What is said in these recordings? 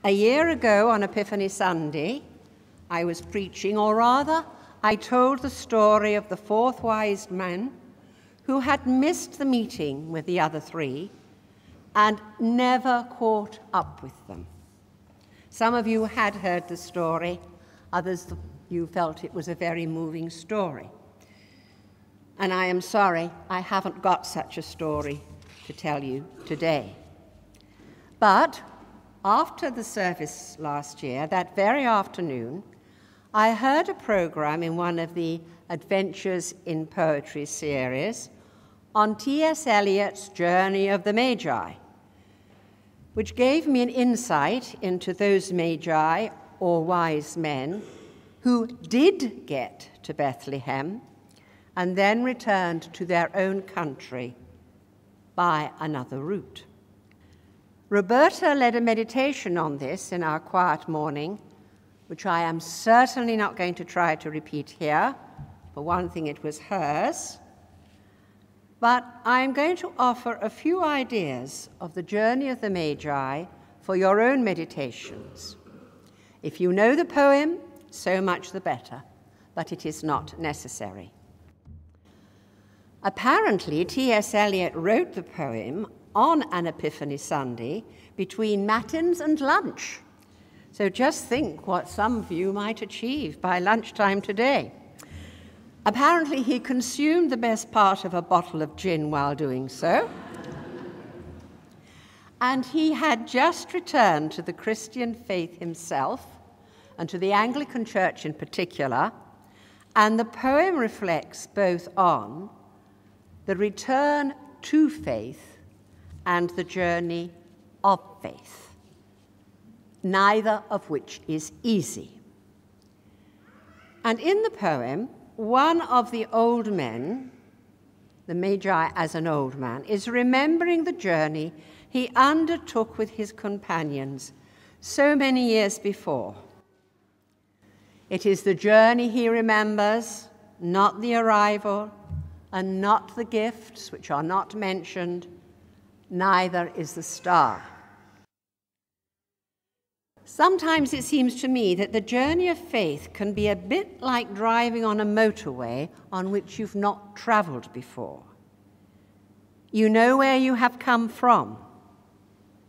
A year ago on Epiphany Sunday, I was preaching, or rather, I told the story of the fourth wise man who had missed the meeting with the other three and never caught up with them. Some of you had heard the story, others you felt it was a very moving story. And I am sorry I haven't got such a story to tell you today. But after the service last year, that very afternoon, I heard a program in one of the Adventures in Poetry series on T.S. Eliot's Journey of the Magi, which gave me an insight into those magi, or wise men, who did get to Bethlehem and then returned to their own country by another route. Roberta led a meditation on this in our quiet morning, which I am certainly not going to try to repeat here. For one thing, it was hers. But I'm going to offer a few ideas of the journey of the Magi for your own meditations. If you know the poem, so much the better, but it is not necessary. Apparently, T.S. Eliot wrote the poem on an Epiphany Sunday between matins and lunch. So just think what some of you might achieve by lunchtime today. Apparently, he consumed the best part of a bottle of gin while doing so. And he had just returned to the Christian faith himself, and to the Anglican Church in particular, and the poem reflects both on the return to faith and the journey of faith, neither of which is easy. And in the poem, one of the old men, the Magi as an old man, is remembering the journey he undertook with his companions so many years before. It is the journey he remembers, not the arrival, and not the gifts, which are not mentioned, neither is the star. Sometimes it seems to me that the journey of faith can be a bit like driving on a motorway on which you've not traveled before. You know where you have come from.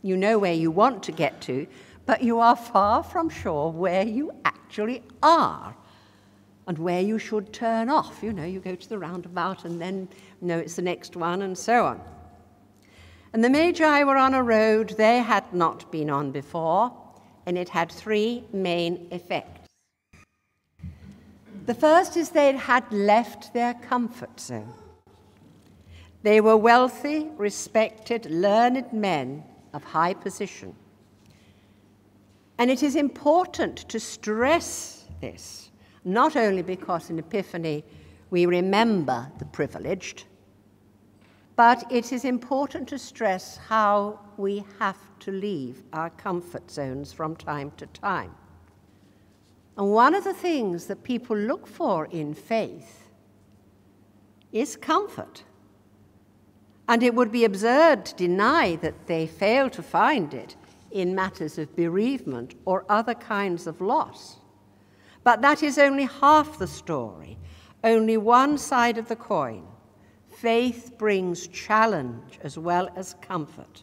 You know where you want to get to, but you are far from sure where you actually are and where you should turn off. You know, you go to the roundabout and then it's the next one and so on. And the Magi were on a road they had not been on before, and it had three main effects. The first is they had left their comfort zone. They were wealthy, respected, learned men of high position. And it is important to stress this, not only because in Epiphany we remember the privileged, but it is important to stress how we have to leave our comfort zones from time to time. And one of the things that people look for in faith is comfort. And it would be absurd to deny that they fail to find it in matters of bereavement or other kinds of loss. But that is only half the story, only one side of the coin. Faith brings challenge as well as comfort.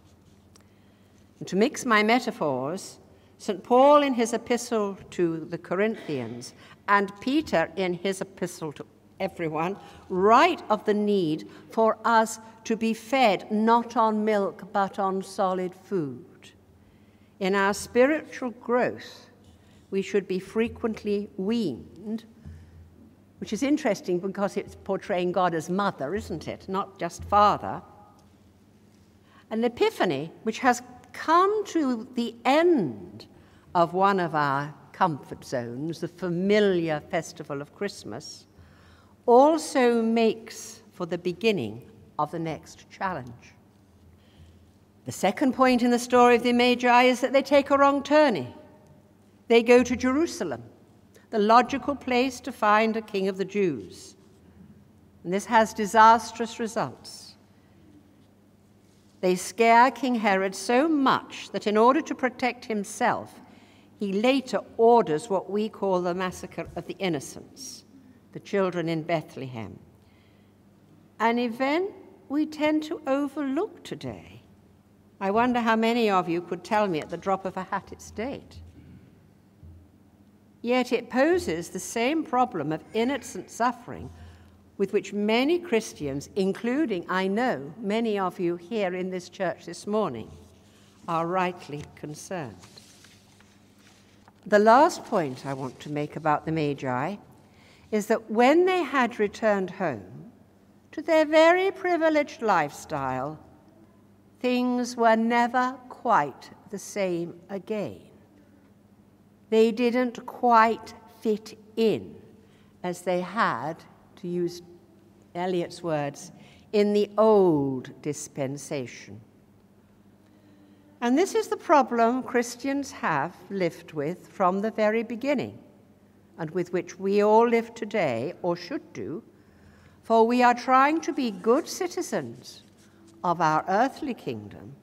And to mix my metaphors, St. Paul in his epistle to the Corinthians and Peter in his epistle to everyone write of the need for us to be fed not on milk but on solid food. In our spiritual growth, we should be frequently weaned, which is interesting because it's portraying God as mother, isn't it? Not just father. An Epiphany, which has come to the end of one of our comfort zones, the familiar festival of Christmas, also makes for the beginning of the next challenge. The second point in the story of the Magi is that they take a wrong turning. They go to Jerusalem, the logical place to find a king of the Jews. And this has disastrous results. They scare King Herod so much that in order to protect himself, he later orders what we call the massacre of the innocents, the children in Bethlehem, an event we tend to overlook today. I wonder how many of you could tell me at the drop of a hat its date. Yet it poses the same problem of innocent suffering with which many Christians, including, I know, many of you here in this church this morning, are rightly concerned. The last point I want to make about the Magi is that when they had returned home to their very privileged lifestyle, things were never quite the same again. They didn't quite fit in as they had, to use Eliot's words, in the old dispensation. And this is the problem Christians have lived with from the very beginning, and with which we all live today, or should do, for we are trying to be good citizens of our earthly kingdom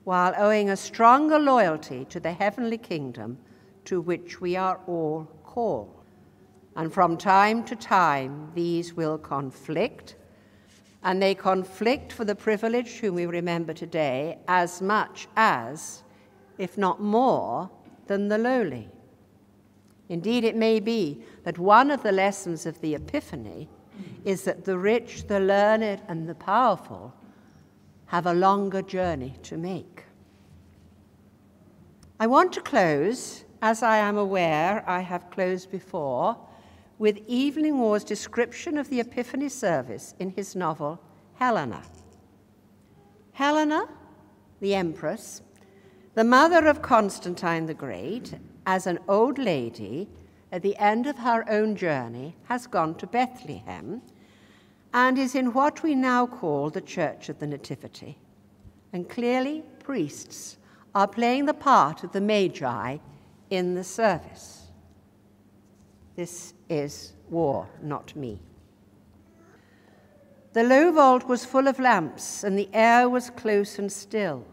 while owing a stronger loyalty to the heavenly kingdom to which we are all called. And from time to time, these will conflict, and they conflict for the privileged whom we remember today as much as, if not more, than the lowly. Indeed, it may be that one of the lessons of the Epiphany is that the rich, the learned, and the powerful have a longer journey to make. I want to close, as I am aware I have closed before, with Evelyn Waugh's description of the Epiphany service in his novel, Helena. Helena, the Empress, the mother of Constantine the Great, as an old lady at the end of her own journey, has gone to Bethlehem and is in what we now call the Church of the Nativity. And clearly, priests are playing the part of the Magi in the service. This is war, not me. The low vault was full of lamps, and the air was close and still.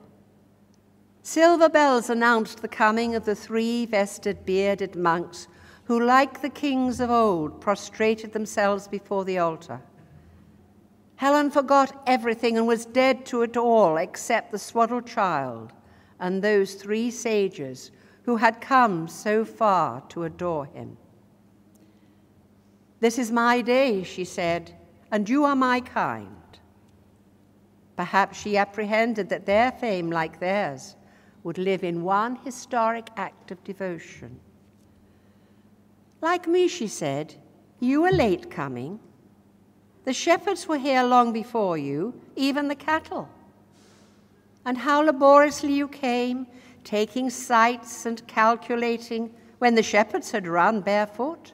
Silver bells announced the coming of the 3 vested, bearded monks who, like the kings of old, prostrated themselves before the altar. Helen forgot everything and was dead to it all except the swaddled child and those 3 sages who had come so far to adore him. "This is my day," she said, "and you are my kind." Perhaps she apprehended that their fame, like theirs, would live in one historic act of devotion. "Like me," she said, "you were late coming. The shepherds were here long before you, even the cattle. And how laboriously you came, taking sights and calculating when the shepherds had run barefoot.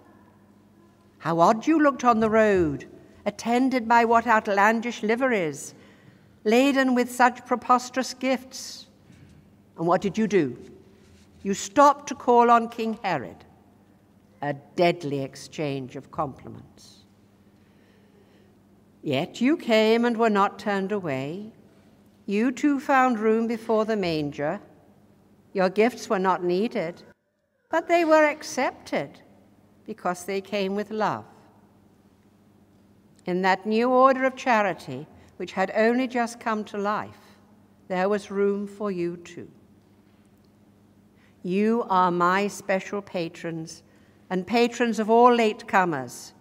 How odd you looked on the road, attended by what outlandish liveries, laden with such preposterous gifts. And what did you do? You stopped to call on King Herod. A deadly exchange of compliments. Yet you came and were not turned away. You too found room before the manger. Your gifts were not needed, but they were accepted because they came with love. In that new order of charity, which had only just come to life, there was room for you too. You are my special patrons and patrons of all latecomers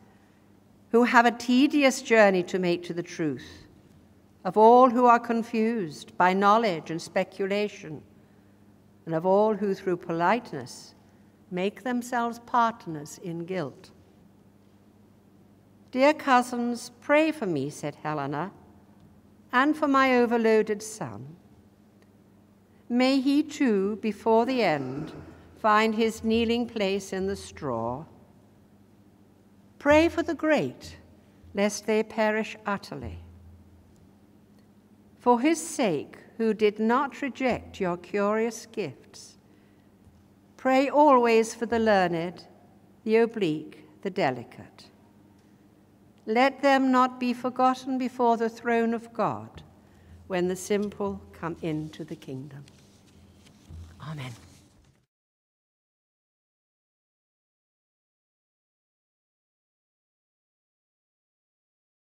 who have a tedious journey to make to the truth, of all who are confused by knowledge and speculation, and of all who through politeness make themselves partners in guilt. Dear cousins, pray for me, said Helena, and for my overloaded son. May he too, before the end, find his kneeling place in the straw. Pray for the great, lest they perish utterly. For his sake, who did not reject your curious gifts, pray always for the learned, the oblique, the delicate. Let them not be forgotten before the throne of God, when the simple come into the kingdom. Amen.